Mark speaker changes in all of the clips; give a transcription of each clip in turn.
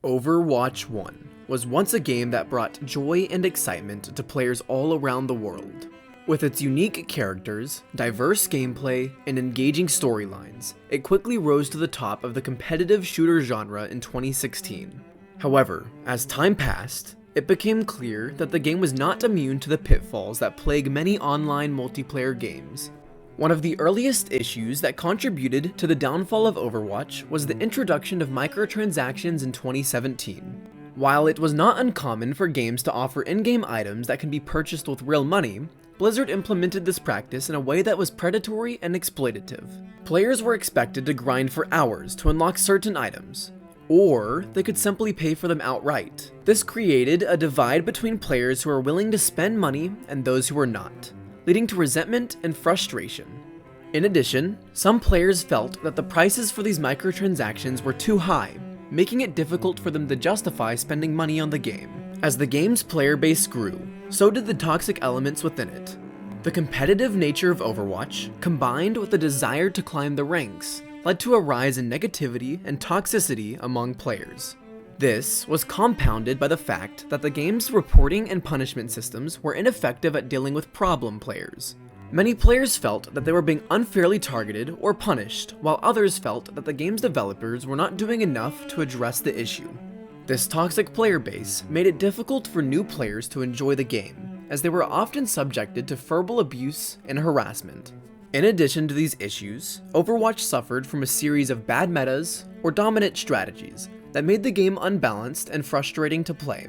Speaker 1: Overwatch 1 was once a game that brought joy and excitement to players all around the world. With its unique characters, diverse gameplay, and engaging storylines, it quickly rose to the top of the competitive shooter genre in 2016. However, as time passed, it became clear that the game was not immune to the pitfalls that plague many online multiplayer games. One of the earliest issues that contributed to the downfall of Overwatch was the introduction of microtransactions in 2017. While it was not uncommon for games to offer in-game items that can be purchased with real money, Blizzard implemented this practice in a way that was predatory and exploitative. Players were expected to grind for hours to unlock certain items, or they could simply pay for them outright. This created a divide between players who were willing to spend money and those who were not, leading to resentment and frustration. In addition, some players felt that the prices for these microtransactions were too high, making it difficult for them to justify spending money on the game. As the game's player base grew, so did the toxic elements within it. The competitive nature of Overwatch, combined with the desire to climb the ranks, led to a rise in negativity and toxicity among players. This was compounded by the fact that the game's reporting and punishment systems were ineffective at dealing with problem players. Many players felt that they were being unfairly targeted or punished, while others felt that the game's developers were not doing enough to address the issue. This toxic player base made it difficult for new players to enjoy the game, as they were often subjected to verbal abuse and harassment. In addition to these issues, Overwatch suffered from a series of bad metas or dominant strategies that made the game unbalanced and frustrating to play.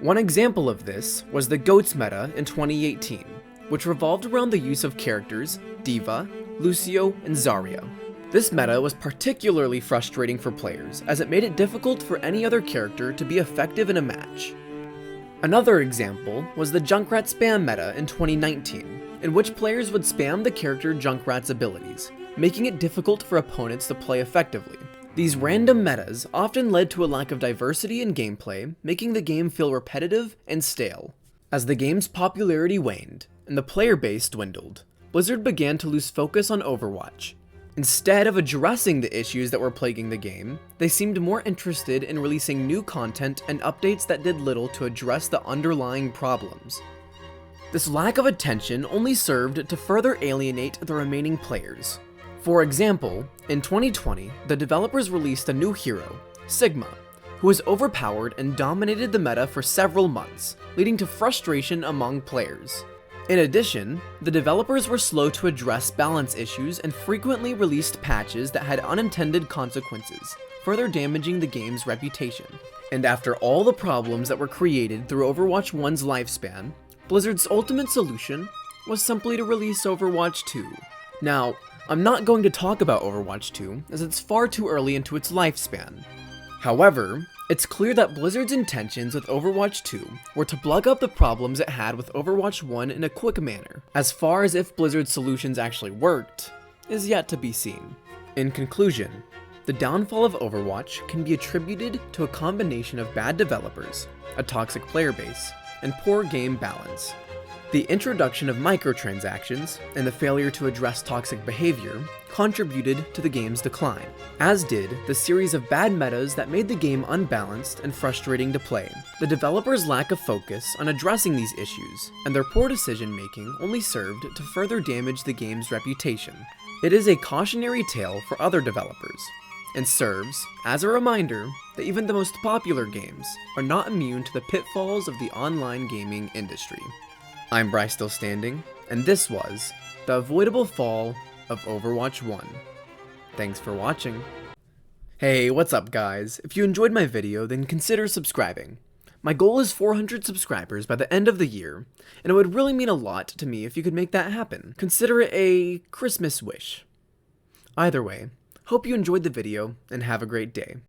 Speaker 1: One example of this was the GOATS meta in 2018, which revolved around the use of characters D.Va, Lucio, and Zarya. This meta was particularly frustrating for players, as it made it difficult for any other character to be effective in a match. Another example was the Junkrat spam meta in 2019, in which players would spam the character Junkrat's abilities, making it difficult for opponents to play effectively. These random metas often led to a lack of diversity in gameplay, making the game feel repetitive and stale. As the game's popularity waned, and the player base dwindled, Blizzard began to lose focus on Overwatch. Instead of addressing the issues that were plaguing the game, they seemed more interested in releasing new content and updates that did little to address the underlying problems. This lack of attention only served to further alienate the remaining players. For example, in 2020, the developers released a new hero, Sigma, who was overpowered and dominated the meta for several months, leading to frustration among players. In addition, the developers were slow to address balance issues and frequently released patches that had unintended consequences, further damaging the game's reputation. And after all the problems that were created through Overwatch 1's lifespan, Blizzard's ultimate solution was simply to release Overwatch 2. Now, I'm not going to talk about Overwatch 2 as it's far too early into its lifespan. However, it's clear that Blizzard's intentions with Overwatch 2 were to plug up the problems it had with Overwatch 1 in a quick manner. As far as if Blizzard's solutions actually worked, is yet to be seen. In conclusion, the downfall of Overwatch can be attributed to a combination of bad developers, a toxic player base, and poor game balance. The introduction of microtransactions and the failure to address toxic behavior contributed to the game's decline, as did the series of bad metas that made the game unbalanced and frustrating to play. The developers' lack of focus on addressing these issues, and their poor decision-making only served to further damage the game's reputation. It is a cautionary tale for other developers, and serves as a reminder that even the most popular games are not immune to the pitfalls of the online gaming industry. I'm Bryce Still Standing, and this was the avoidable fall of Overwatch 1. Thanks for watching. Hey, what's up guys? If you enjoyed my video, then consider subscribing. My goal is 400 subscribers by the end of the year, and it would really mean a lot to me if you could make that happen. Consider it a Christmas wish. Either way, hope you enjoyed the video, and have a great day.